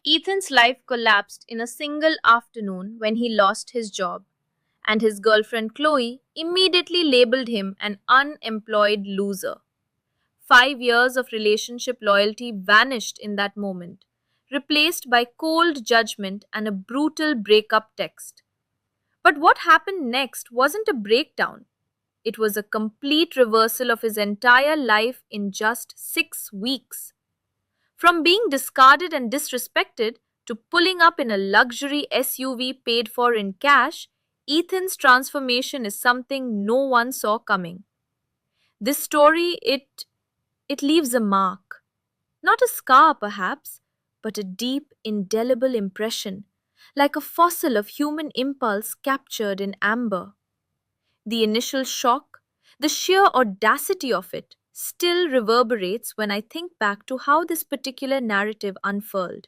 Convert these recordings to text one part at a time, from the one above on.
Ethan's life collapsed in a single afternoon when he lost his job, and his girlfriend Chloe immediately labeled him an unemployed loser. 5 years of relationship loyalty vanished in that moment, replaced by cold judgment and a brutal breakup text. But what happened next wasn't a breakdown. It was a complete reversal of his entire life in just 6 weeks. From being discarded and disrespected to pulling up in a luxury SUV paid for in cash, Ethan's transformation is something no one saw coming. This story, it leaves a mark. Not a scar, perhaps, but a deep, indelible impression, like a fossil of human impulse captured in amber. The initial shock, the sheer audacity of it, still reverberates when I think back to how this particular narrative unfurled.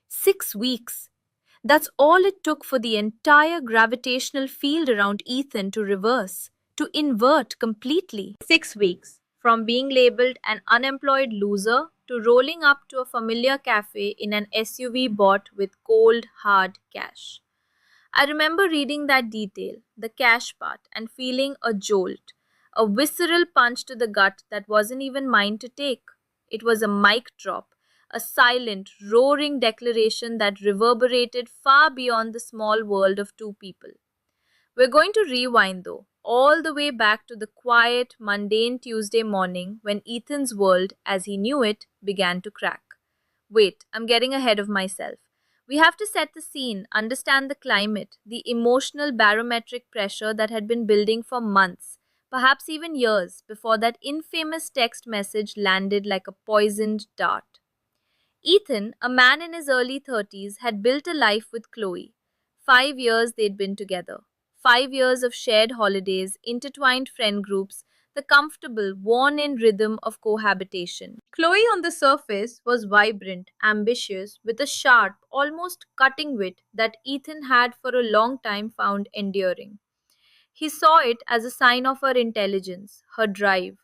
6 weeks. That's all it took for the entire gravitational field around Ethan to reverse, to invert completely. 6 weeks. From being labeled an unemployed loser to rolling up to a familiar cafe in an SUV bought with cold, hard cash. I remember reading that detail, the cash part, and feeling a jolt, a visceral punch to the gut that wasn't even mine to take. It was a mic drop, a silent, roaring declaration that reverberated far beyond the small world of two people. We're going to rewind though, all the way back to the quiet, mundane Tuesday morning when Ethan's world, as he knew it, began to crack. Wait, I'm getting ahead of myself. We have to set the scene, understand the climate, the emotional barometric pressure that had been building for months, perhaps even years, before that infamous text message landed like a poisoned dart. Ethan, a man in his early 30s, had built a life with Chloe. 5 years they'd been together. 5 years of shared holidays, intertwined friend groups, the comfortable, worn in rhythm of cohabitation. Chloe, on the surface, was vibrant, ambitious, with a sharp, almost cutting wit that Ethan had for a long time found endearing. He saw it as a sign of her intelligence, her drive.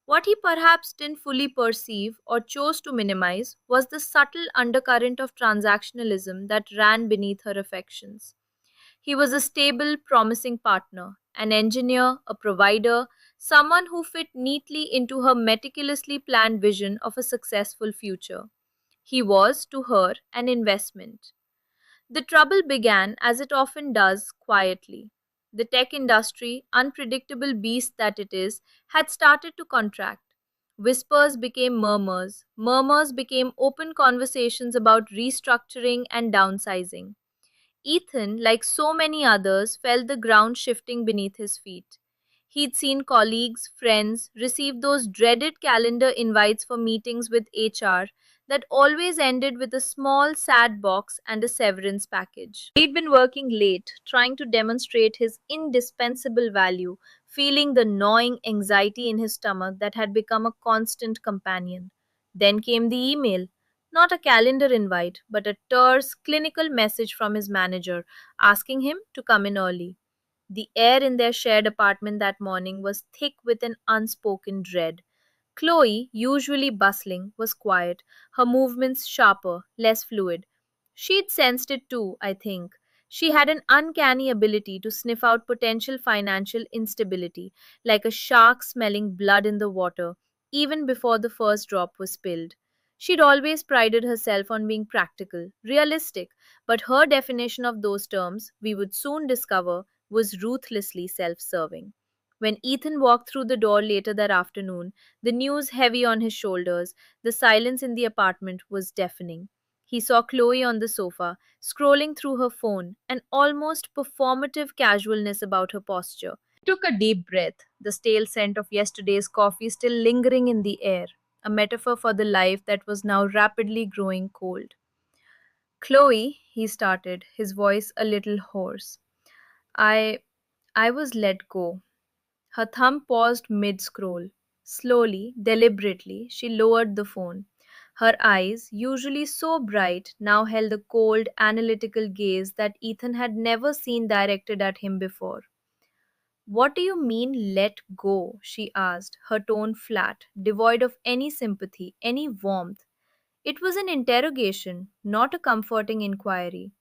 What he perhaps didn't fully perceive or chose to minimize was the subtle undercurrent of transactionalism that ran beneath her affections. He was a stable, promising partner, an engineer, a provider, someone who fit neatly into her meticulously planned vision of a successful future. He was, to her, an investment. The trouble began, as it often does, quietly. The tech industry, unpredictable beast that it is, had started to contract. Whispers became murmurs. Murmurs became open conversations about restructuring and downsizing. Ethan, like so many others, felt the ground shifting beneath his feet. He'd seen colleagues, friends, receive those dreaded calendar invites for meetings with HR that always ended with a small, sad box and a severance package. He'd been working late, trying to demonstrate his indispensable value, feeling the gnawing anxiety in his stomach that had become a constant companion. Then came the email. Not a calendar invite, but a terse, clinical message from his manager asking him to come in early. The air in their shared apartment that morning was thick with an unspoken dread. Chloe, usually bustling, was quiet, her movements sharper, less fluid. She'd sensed it too, I think. She had an uncanny ability to sniff out potential financial instability, like a shark smelling blood in the water, even before the first drop was spilled. She'd always prided herself on being practical, realistic, but her definition of those terms, we would soon discover, was ruthlessly self serving. When Ethan walked through the door later that afternoon, the news heavy on his shoulders, the silence in the apartment was deafening. He saw Chloe on the sofa, scrolling through her phone, an almost performative casualness about her posture. He took a deep breath, the stale scent of yesterday's coffee still lingering in the air, a metaphor for the life that was now rapidly growing cold. Chloe, he started, his voice a little hoarse. I I was let go. Her thumb paused mid scroll. Slowly, deliberately, she lowered the phone. Her eyes, usually so bright, now held a cold, analytical gaze that Ethan had never seen directed at him before. What do you mean, let go? She asked, her tone flat, devoid of any sympathy, any warmth. It was an interrogation, not a comforting inquiry.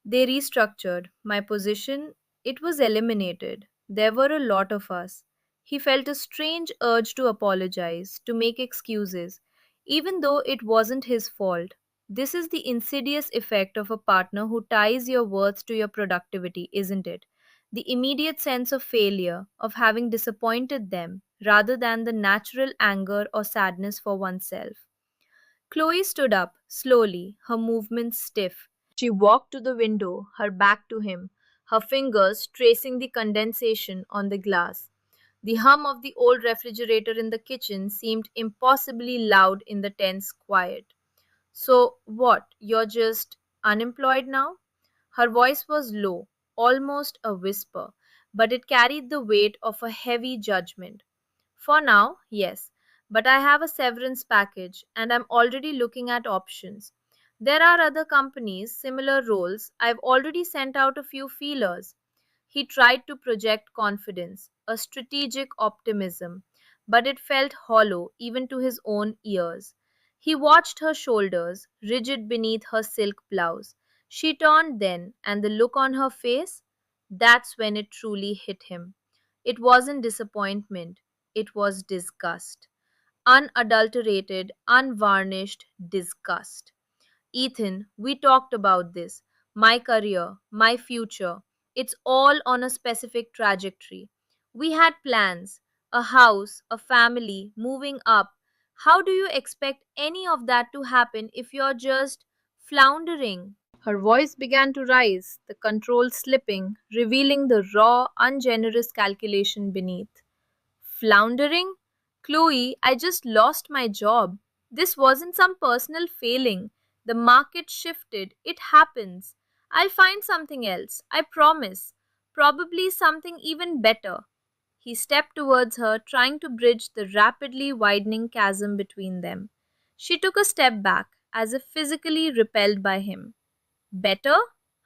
They restructured my position. It was eliminated. There were a lot of us. He felt a strange urge to apologize, to make excuses, even though it wasn't his fault. This is the insidious effect of a partner who ties your worth to your productivity, isn't it? The immediate sense of failure, of having disappointed them, rather than the natural anger or sadness for oneself. Chloe stood up, slowly, her movements stiff. She walked to the window, her back to him, her fingers tracing the condensation on the glass. The hum of the old refrigerator in the kitchen seemed impossibly loud in the tense quiet. So, what? You're just unemployed now? Her voice was low, almost a whisper, but it carried the weight of a heavy judgment. For now, yes, but I have a severance package and I'm already looking at options. There are other companies, similar roles. I've already sent out a few feelers. He tried to project confidence, a strategic optimism, but it felt hollow even to his own ears. He watched her shoulders, rigid beneath her silk blouse. She turned then, and the look on her face, that's when it truly hit him. It wasn't disappointment, it was disgust. Unadulterated, unvarnished disgust. Ethan, we talked about this. My career, my future. It's all on a specific trajectory. We had plans, a house, a family, moving up. How do you expect any of that to happen if you're just floundering? Her voice began to rise, the control slipping, revealing the raw, ungenerous calculation beneath. Floundering? Chloe, I just lost my job. This wasn't some personal failing. The market shifted. It happens. I'll find something else. I promise. Probably something even better. He stepped towards her, trying to bridge the rapidly widening chasm between them. She took a step back, as if physically repelled by him. Better?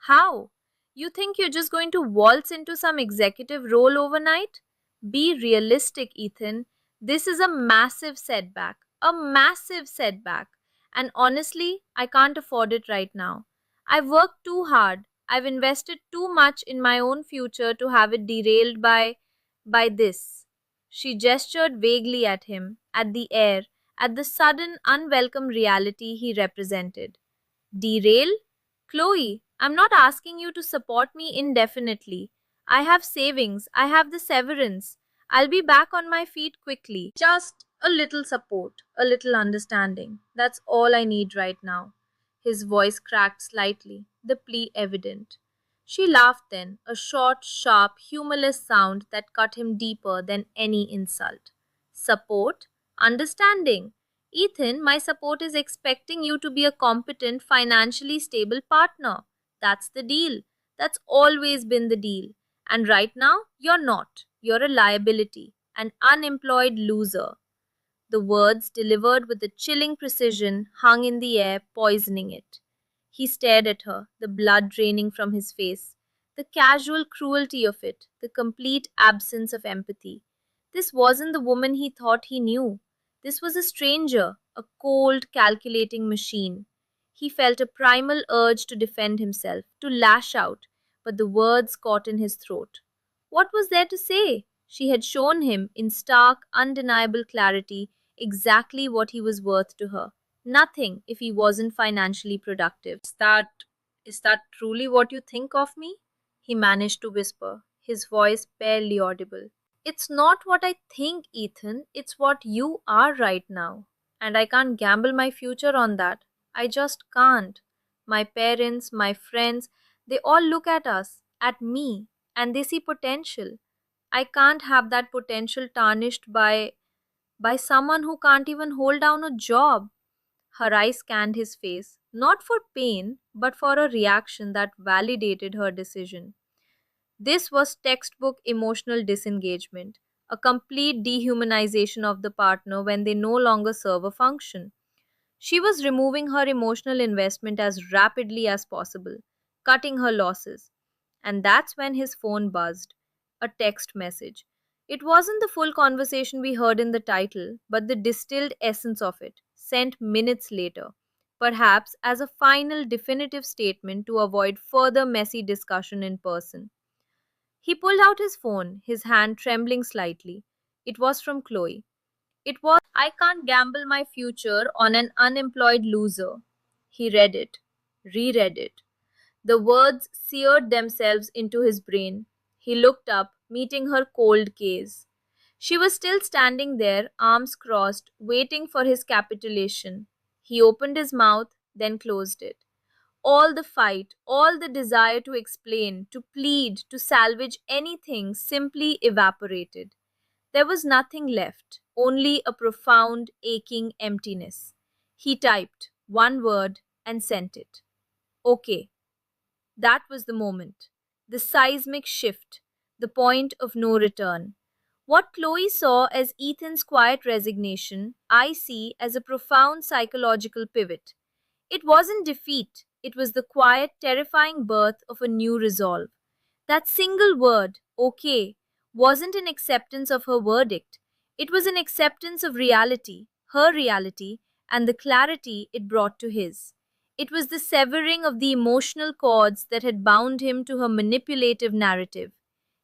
How? You think you're just going to waltz into some executive role overnight? Be realistic, Ethan. This is a massive setback. A massive setback. And honestly, I can't afford it right now. I've worked too hard. I've invested too much in my own future to have it derailed by this. She gestured vaguely at him, at the air, at the sudden unwelcome reality he represented. Derail? Chloe, I'm not asking you to support me indefinitely. I have savings, I have the severance. I'll be back on my feet quickly. Just a little support, a little understanding. That's all I need right now. His voice cracked slightly, the plea evident. She laughed then, a short, sharp, humorless sound that cut him deeper than any insult. Support? Understanding? Ethan, my support is expecting you to be a competent, financially stable partner. That's the deal. That's always been the deal. And right now, you're not. You're a liability, an unemployed loser. The words, delivered with a chilling precision, hung in the air, poisoning it. He stared at her, the blood draining from his face. The casual cruelty of it, the complete absence of empathy. This wasn't the woman he thought he knew. This was a stranger, a cold, calculating machine. He felt a primal urge to defend himself, to lash out, but the words caught in his throat. What was there to say? She had shown him, in stark, undeniable clarity, exactly what he was worth to her. Nothing if he wasn't financially productive. Is that truly what you think of me? He managed to whisper, his voice barely audible. It's not what I think, Ethan. It's what you are right now. And I can't gamble my future on that. I just can't. My parents, my friends, they all look at us, at me, and they see potential. I can't have that potential tarnished by someone who can't even hold down a job. Her eyes scanned his face, not for pain, but for a reaction that validated her decision. This was textbook emotional disengagement, a complete dehumanization of the partner when they no longer serve a function. She was removing her emotional investment as rapidly as possible, cutting her losses. And that's when his phone buzzed. A text message. It wasn't the full conversation we heard in the title, but the distilled essence of it. sent minutes later, perhaps as a final definitive statement to avoid further messy discussion in person. He pulled out his phone, his hand trembling slightly. It was from Chloe. It was, "I can't gamble my future on an unemployed loser." He read it, reread it. The words seared themselves into his brain. He looked up, meeting her cold gaze. She was still standing there, arms crossed, waiting for his capitulation. He opened his mouth, then closed it. All the fight, all the desire to explain, to plead, to salvage anything simply evaporated. There was nothing left, only a profound, aching emptiness. He typed one word and sent it. Okay. That was the moment, the seismic shift, the point of no return. What Chloe saw as Ethan's quiet resignation, I see as a profound psychological pivot. It wasn't defeat, it was the quiet, terrifying birth of a new resolve. That single word, okay, wasn't an acceptance of her verdict. It was an acceptance of reality, her reality, and the clarity it brought to his. It was the severing of the emotional cords that had bound him to her manipulative narrative.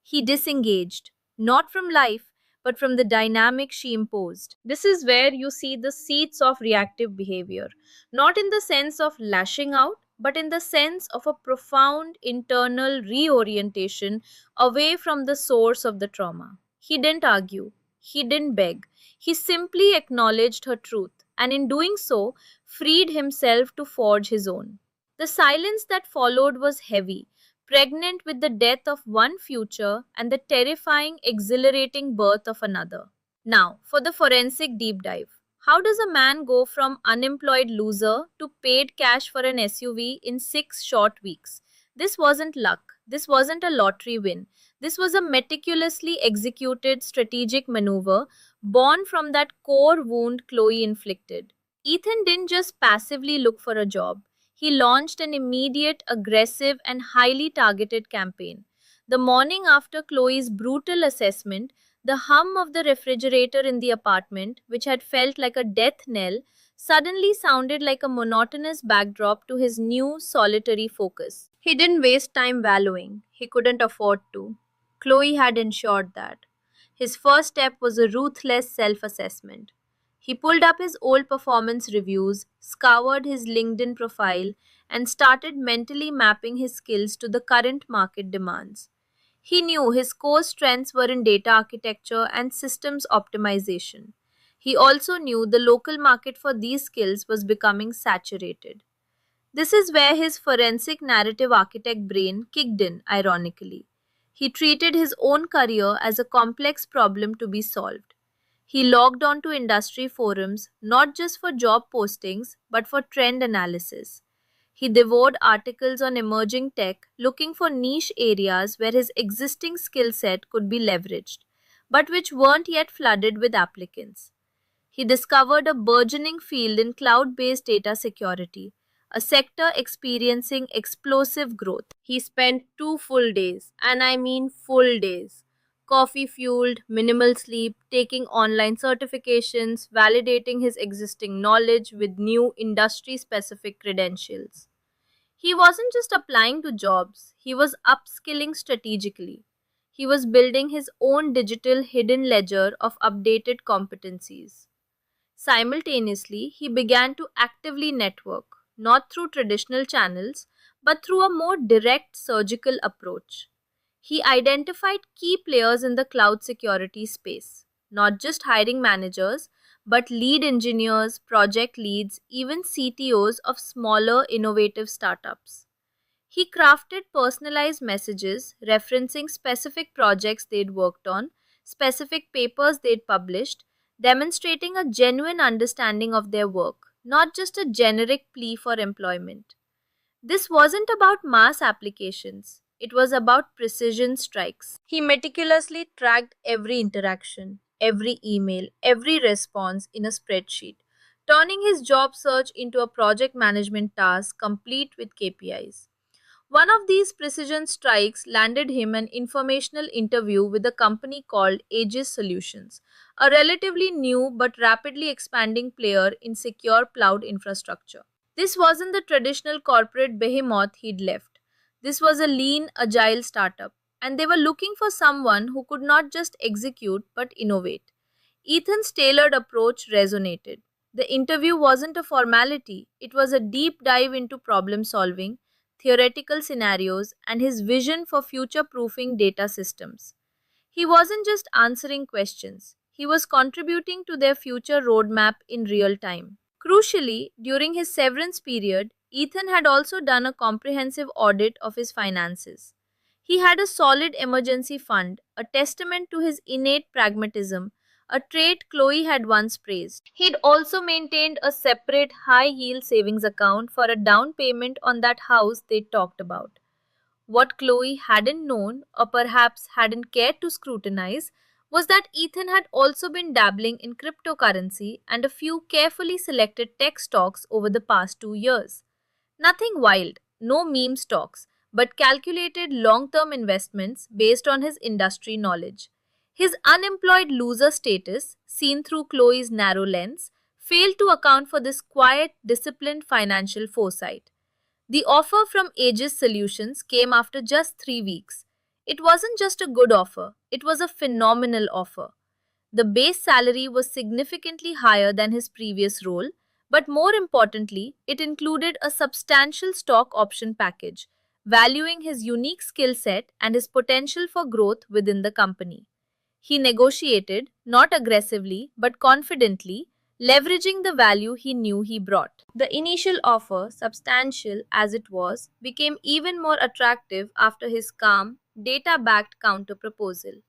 He disengaged, not from life, but from the dynamic she imposed. This is where you see the seeds of reactive behavior, not in the sense of lashing out, but in the sense of a profound internal reorientation away from the source of the trauma. He didn't argue, he didn't beg, he simply acknowledged her truth, and in doing so, freed himself to forge his own. The silence that followed was heavy, pregnant with the death of one future and the terrifying, exhilarating birth of another. Now, for the forensic deep dive. How does a man go from unemployed loser to paid cash for an SUV in 6 short weeks? This wasn't luck. This wasn't a lottery win. This was a meticulously executed strategic maneuver born from that core wound Chloe inflicted. Ethan didn't just passively look for a job. He launched an immediate, aggressive, and highly targeted campaign. The morning after Chloe's brutal assessment, the hum of the refrigerator in the apartment, which had felt like a death knell, suddenly sounded like a monotonous backdrop to his new solitary focus. He didn't waste time wallowing. He couldn't afford to. Chloe had ensured that. His first step was a ruthless self assessment. He pulled up his old performance reviews, scoured his LinkedIn profile, and started mentally mapping his skills to the current market demands. He knew his core strengths were in data architecture and systems optimization. He also knew the local market for these skills was becoming saturated. This is where his forensic narrative architect brain kicked in, ironically. He treated his own career as a complex problem to be solved. He logged on to industry forums not just for job postings but for trend analysis. He devoured articles on emerging tech, looking for niche areas where his existing skill set could be leveraged, but which weren't yet flooded with applicants. He discovered a burgeoning field in cloud based data security, a sector experiencing explosive growth. He spent 2 full days, and I mean full days, coffee fueled, minimal sleep, taking online certifications, validating his existing knowledge with new industry specific credentials. He wasn't just applying to jobs, he was upskilling strategically. He was building his own digital hidden ledger of updated competencies. Simultaneously, he began to actively network, not through traditional channels, but through a more direct surgical approach. He identified key players in the cloud security space, not just hiring managers, but lead engineers, project leads, even CTOs of smaller innovative startups. He crafted personalized messages referencing specific projects they'd worked on, specific papers they'd published, demonstrating a genuine understanding of their work, not just a generic plea for employment. This wasn't about mass applications, it was about precision strikes. He meticulously tracked every interaction, every email, every response in a spreadsheet, turning his job search into a project management task complete with KPIs. One of these precision strikes landed him an informational interview with a company called Aegis Solutions, a relatively new but rapidly expanding player in secure cloud infrastructure. This wasn't the traditional corporate behemoth he'd left. This was a lean, agile startup, and they were looking for someone who could not just execute but innovate. Ethan's tailored approach resonated. The interview wasn't a formality, it was a deep dive into problem solving, theoretical scenarios, and his vision for future proofing data systems. He wasn't just answering questions, he was contributing to their future roadmap in real time. Crucially, during his severance period, Ethan had also done a comprehensive audit of his finances. He had a solid emergency fund, a testament to his innate pragmatism, a trait Chloe had once praised. He'd also maintained a separate high yield savings account for a down payment on that house they talked about. What Chloe hadn't known, or perhaps hadn't cared to scrutinize, was that Ethan had also been dabbling in cryptocurrency and a few carefully selected tech stocks over the past 2 years. Nothing wild, no meme stocks, but calculated long term investments based on his industry knowledge. His unemployed loser status, seen through Chloe's narrow lens, failed to account for this quiet, disciplined financial foresight. The offer from Aegis Solutions came after just 3 weeks. It wasn't just a good offer, it was a phenomenal offer. The base salary was significantly higher than his previous role, but more importantly, it included a substantial stock option package, valuing his unique skill set and his potential for growth within the company. He negotiated, not aggressively, but confidently, leveraging the value he knew he brought. The initial offer, substantial as it was, became even more attractive after his calm, data backed counterproposal.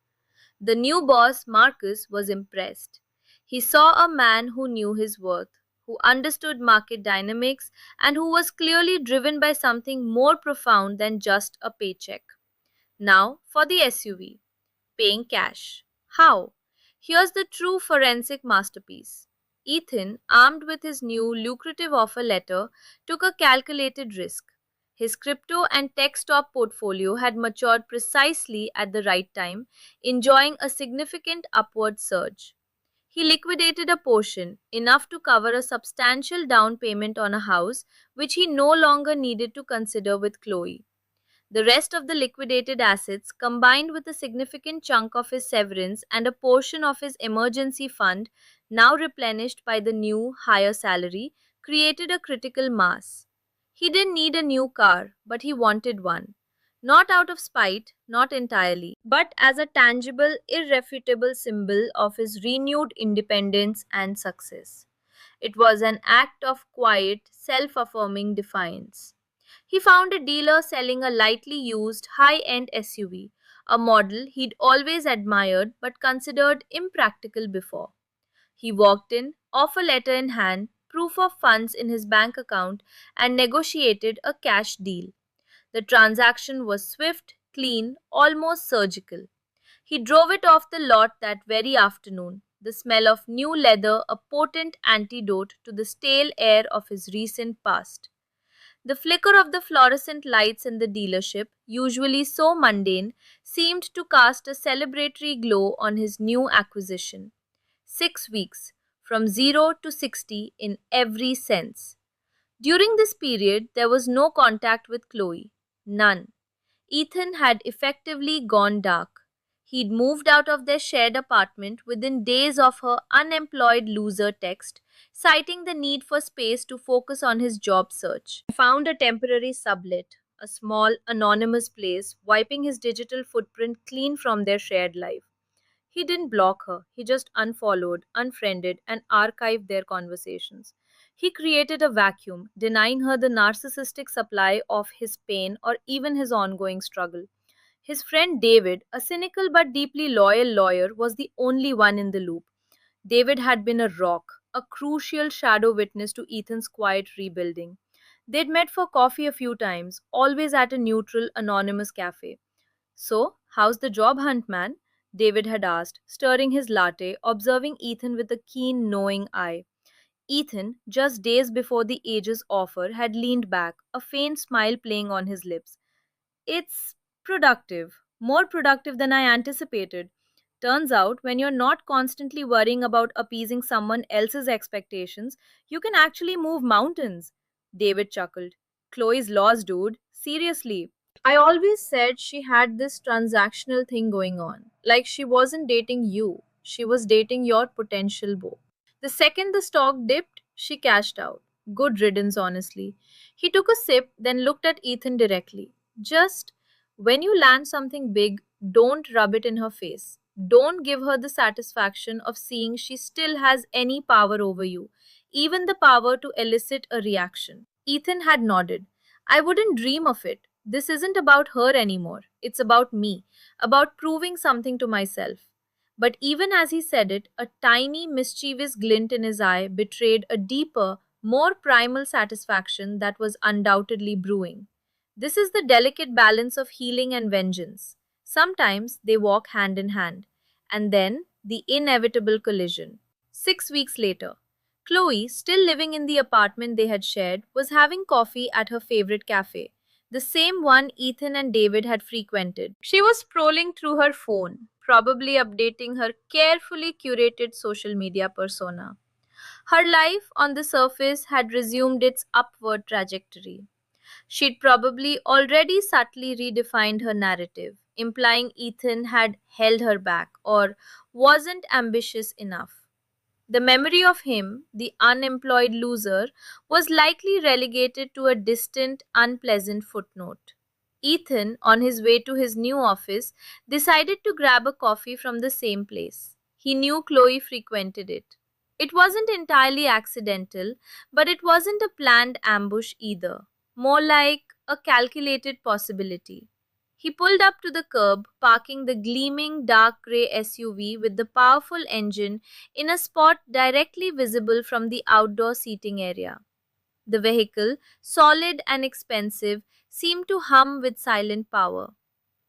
The new boss, Marcus, was impressed. He saw a man who knew his worth, who understood market dynamics, and who was clearly driven by something more profound than just a paycheck. Now, for the SUV. Paying cash. How? Here's the true forensic masterpiece. Ethan, armed with his new lucrative offer letter, took a calculated risk. His crypto and tech stock portfolio had matured precisely at the right time, enjoying a significant upward surge. He liquidated a portion, enough to cover a substantial down payment on a house, which he no longer needed to consider with Chloe. The rest of the liquidated assets, combined with a significant chunk of his severance and a portion of his emergency fund, now replenished by the new, higher salary, created a critical mass. He didn't need a new car, but he wanted one. Not out of spite, not entirely, but as a tangible, irrefutable symbol of his renewed independence and success. It was an act of quiet, self affirming defiance. He found a dealer selling a lightly used, high end SUV, a model he'd always admired but considered impractical before. He walked in, offer letter in hand, proof of funds in his bank account, and negotiated a cash deal. The transaction was swift, clean, almost surgical. He drove it off the lot that very afternoon, the smell of new leather a potent antidote to the stale air of his recent past. The flicker of the fluorescent lights in the dealership, usually so mundane, seemed to cast a celebratory glow on his new acquisition. 6 weeks, from 0 to 60 in every sense. During this period, there was no contact with Chloe. None. Ethan had effectively gone dark. He'd moved out of their shared apartment within days of her unemployed loser text, citing the need for space to focus on his job search. He found a temporary sublet, a small, anonymous place, wiping his digital footprint clean from their shared life. He didn't block her, he just unfollowed, unfriended, and archived their conversations. He created a vacuum, denying her the narcissistic supply of his pain or even his ongoing struggle. His friend David, a cynical but deeply loyal lawyer, was the only one in the loop. David had been a rock, a crucial shadow witness to Ethan's quiet rebuilding. They'd met for coffee a few times, always at a neutral, anonymous cafe. "So, how's the job hunt, man?" David had asked, stirring his latte, observing Ethan with a keen, knowing eye. Ethan, just days before the Aegis offer, had leaned back, a faint smile playing on his lips. It's productive, more productive than I anticipated. Turns out, when you're not constantly worrying about appeasing someone else's expectations, you can actually move mountains. David chuckled. Chloe's lost, dude. Seriously. I always said she had this transactional thing going on. Like she wasn't dating you, she was dating your potential beau. The second the stock dipped, she cashed out. Good riddance, honestly. He took a sip, then looked at Ethan directly. Just when you land something big, don't rub it in her face. Don't give her the satisfaction of seeing she still has any power over you, even the power to elicit a reaction. Ethan had nodded. I wouldn't dream of it. This isn't about her anymore. It's about me, about proving something to myself. But even as he said it, a tiny, mischievous glint in his eye betrayed a deeper, more primal satisfaction that was undoubtedly brewing. This is the delicate balance of healing and vengeance. Sometimes they walk hand in hand, and then the inevitable collision. 6 weeks later, Chloe, still living in the apartment they had shared, was having coffee at her favorite cafe, the same one Ethan and David had frequented. She was scrolling through her phone, probably updating her carefully curated social media persona. Her life on the surface had resumed its upward trajectory. She'd probably already subtly redefined her narrative, implying Ethan had held her back or wasn't ambitious enough. The memory of him, the unemployed loser, was likely relegated to a distant, unpleasant footnote. Ethan, on his way to his new office, decided to grab a coffee from the same place. He knew Chloe frequented it. It wasn't entirely accidental, but it wasn't a planned ambush either, more like a calculated possibility. He pulled up to the curb, parking the gleaming dark grey SUV with the powerful engine in a spot directly visible from the outdoor seating area. The vehicle, solid and expensive, seemed to hum with silent power.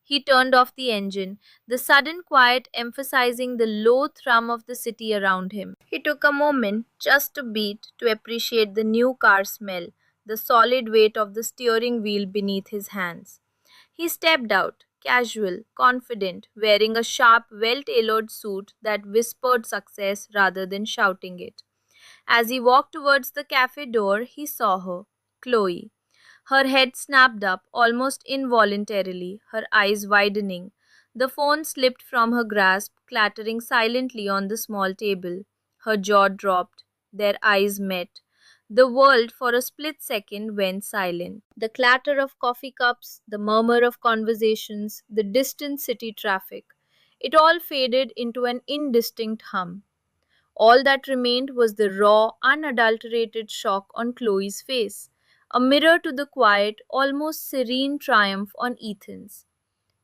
He turned off the engine, the sudden quiet emphasizing the low thrum of the city around him. He took a moment, just a beat, to appreciate the new car smell, the solid weight of the steering wheel beneath his hands. He stepped out, casual, confident, wearing a sharp, well tailored suit that whispered success rather than shouting it. As he walked towards the cafe door, he saw her, Chloe. Her head snapped up almost involuntarily, her eyes widening. The phone slipped from her grasp, clattering silently on the small table. Her jaw dropped. Their eyes met. The world for a split second went silent. The clatter of coffee cups, the murmur of conversations, the distant city traffic. It all faded into an indistinct hum. All that remained was the raw, unadulterated shock on Chloe's face, a mirror to the quiet, almost serene triumph on Ethan's.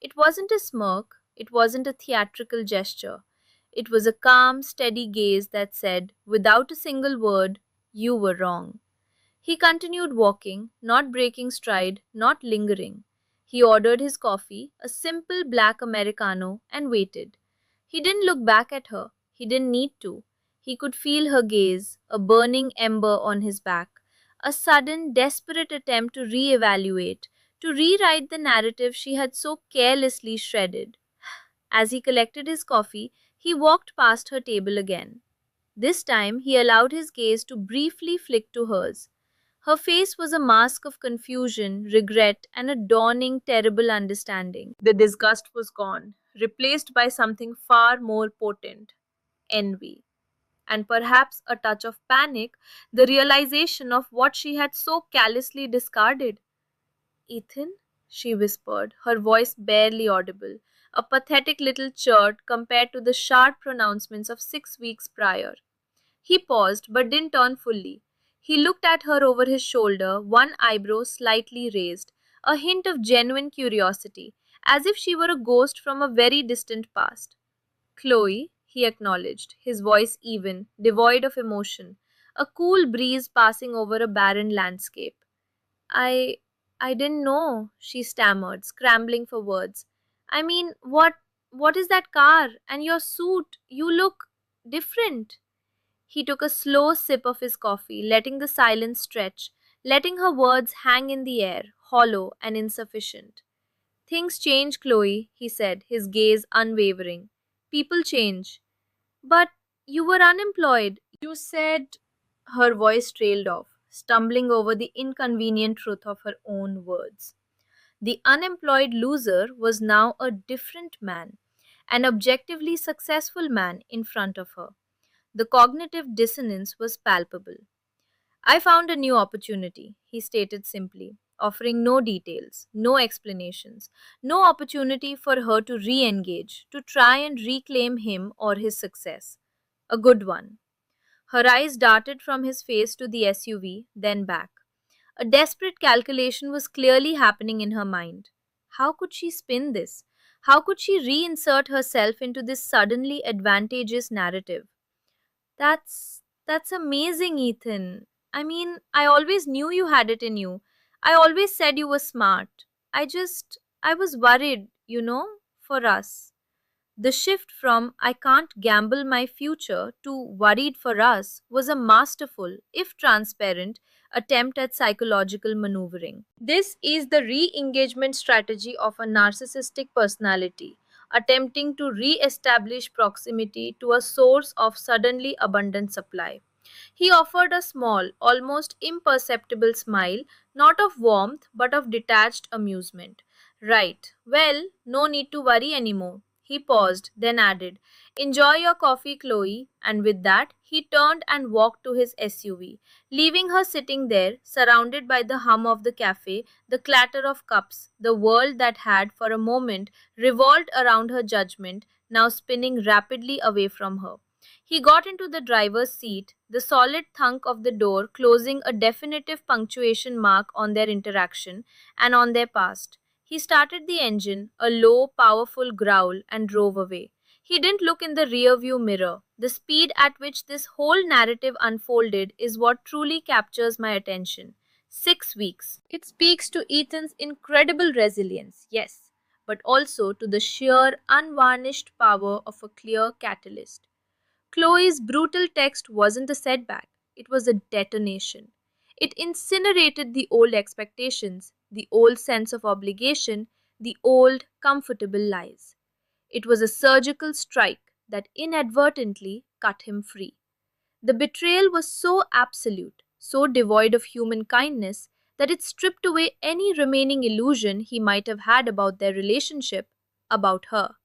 It wasn't a smirk, it wasn't a theatrical gesture. It was a calm, steady gaze that said, without a single word, "You were wrong." He continued walking, not breaking stride, not lingering. He ordered his coffee, a simple black Americano, and waited. He didn't look back at her. He didn't need to. He could feel her gaze, a burning ember on his back, a sudden, desperate attempt to re-evaluate, to rewrite the narrative she had so carelessly shredded. As he collected his coffee, he walked past her table again. This time he allowed his gaze to briefly flick to hers. Her face was a mask of confusion, regret, and a dawning terrible understanding. The disgust was gone, replaced by something far more potent: envy. And perhaps a touch of panic, the realization of what she had so callously discarded. "Ethan?" she whispered, her voice barely audible, a pathetic little chirp compared to the sharp pronouncements of 6 weeks prior. He paused, but didn't turn fully. He looked at her over his shoulder, one eyebrow slightly raised, a hint of genuine curiosity, as if she were a ghost from a very distant past. "Chloe," he acknowledged, his voice even, devoid of emotion, a cool breeze passing over a barren landscape. I I didn't know," she stammered, scrambling for words. "I mean, what is that car? And your suit? You look different." He took a slow sip of his coffee, letting the silence stretch, letting her words hang in the air, hollow and insufficient. Things change, Chloe, he said, his gaze unwavering. People change. But you were unemployed. You said. Her voice trailed off, stumbling over the inconvenient truth of her own words. The unemployed loser was now a different man, an objectively successful man in front of her. The cognitive dissonance was palpable. I found a new opportunity, he stated simply, offering no details, no explanations, no opportunity for her to re engage, to try and reclaim him or his success. A good one. Her eyes darted from his face to the SUV, then back. A desperate calculation was clearly happening in her mind. How could she spin this? How could she reinsert herself into this suddenly advantageous narrative? That's amazing, Ethan. I mean, I always knew you had it in you. I always said you were smart. I was worried, for us. The shift from I can't gamble my future to worried for us was a masterful, if transparent, attempt at psychological maneuvering. This is the re engagement strategy of a narcissistic personality, attempting to re establish proximity to a source of suddenly abundant supply. He offered a small, almost imperceptible smile, not of warmth but of detached amusement. Right, well, no need to worry anymore. He paused, then added, Enjoy your coffee, Chloe. And with that, he turned and walked to his SUV, leaving her sitting there, surrounded by the hum of the cafe, the clatter of cups, the world that had, for a moment, revolved around her judgment, now spinning rapidly away from her. He got into the driver's seat, the solid thunk of the door closing a definitive punctuation mark on their interaction and on their past. He started the engine, a low, powerful growl, and drove away. He didn't look in the rearview mirror. The speed at which this whole narrative unfolded is what truly captures my attention. 6 weeks. It speaks to Ethan's incredible resilience, yes, but also to the sheer, unvarnished power of a clear catalyst. Chloe's brutal text wasn't a setback, it was a detonation. It incinerated the old expectations, the old sense of obligation, the old comfortable lies. It was a surgical strike that inadvertently cut him free. The betrayal was so absolute, so devoid of human kindness, that it stripped away any remaining illusion he might have had about their relationship, about her.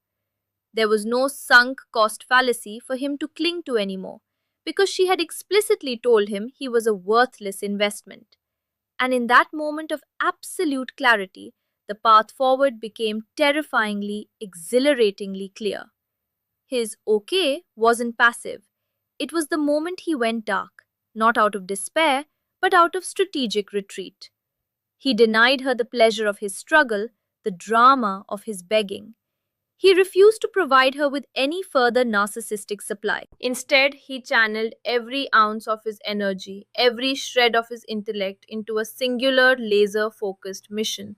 There was no sunk cost fallacy for him to cling to anymore, because she had explicitly told him he was a worthless investment. And in that moment of absolute clarity, the path forward became terrifyingly, exhilaratingly clear. His okay wasn't passive. It was the moment he went dark, not out of despair, but out of strategic retreat. He denied her the pleasure of his struggle, the drama of his begging. He refused to provide her with any further narcissistic supply. Instead, he channeled every ounce of his energy, every shred of his intellect into a singular, laser focused mission,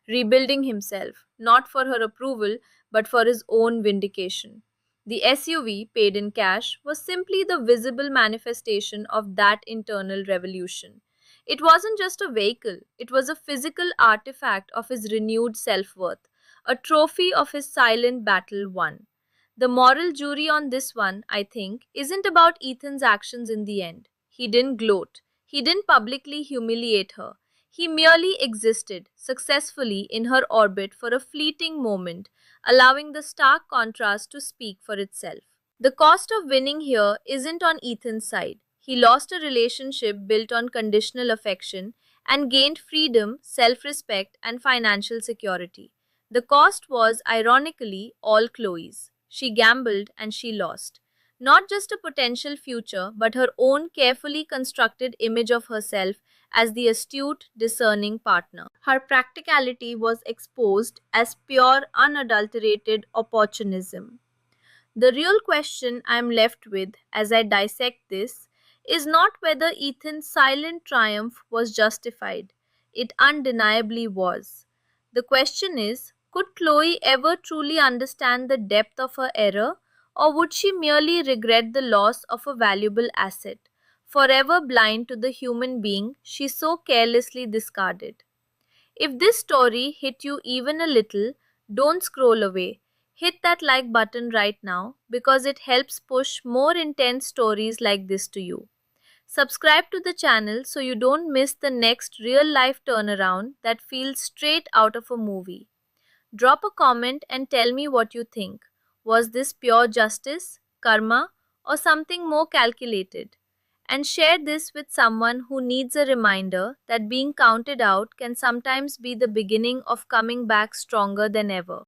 rebuilding himself, not for her approval, but for his own vindication. The SUV, paid in cash, was simply the visible manifestation of that internal revolution. It wasn't just a vehicle, it was a physical artifact of his renewed self worth, a trophy of his silent battle won. The moral jury on this one, I think, isn't about Ethan's actions in the end. He didn't gloat. He didn't publicly humiliate her. He merely existed successfully in her orbit for a fleeting moment, allowing the stark contrast to speak for itself. The cost of winning here isn't on Ethan's side. He lost a relationship built on conditional affection and gained freedom, self respect, and financial security. The cost was, ironically, all Chloe's. She gambled and she lost. Not just a potential future, but her own carefully constructed image of herself as the astute, discerning partner. Her practicality was exposed as pure, unadulterated opportunism. The real question I am left with as I dissect this is not whether Ethan's silent triumph was justified. It undeniably was. The question is, could Chloe ever truly understand the depth of her error, or would she merely regret the loss of a valuable asset, forever blind to the human being she so carelessly discarded? If this story hit you even a little, don't scroll away. Hit that like button right now because it helps push more intense stories like this to you. Subscribe to the channel so you don't miss the next real life turnaround that feels straight out of a movie. Drop a comment and tell me what you think. Was this pure justice, karma, or something more calculated? And share this with someone who needs a reminder that being counted out can sometimes be the beginning of coming back stronger than ever.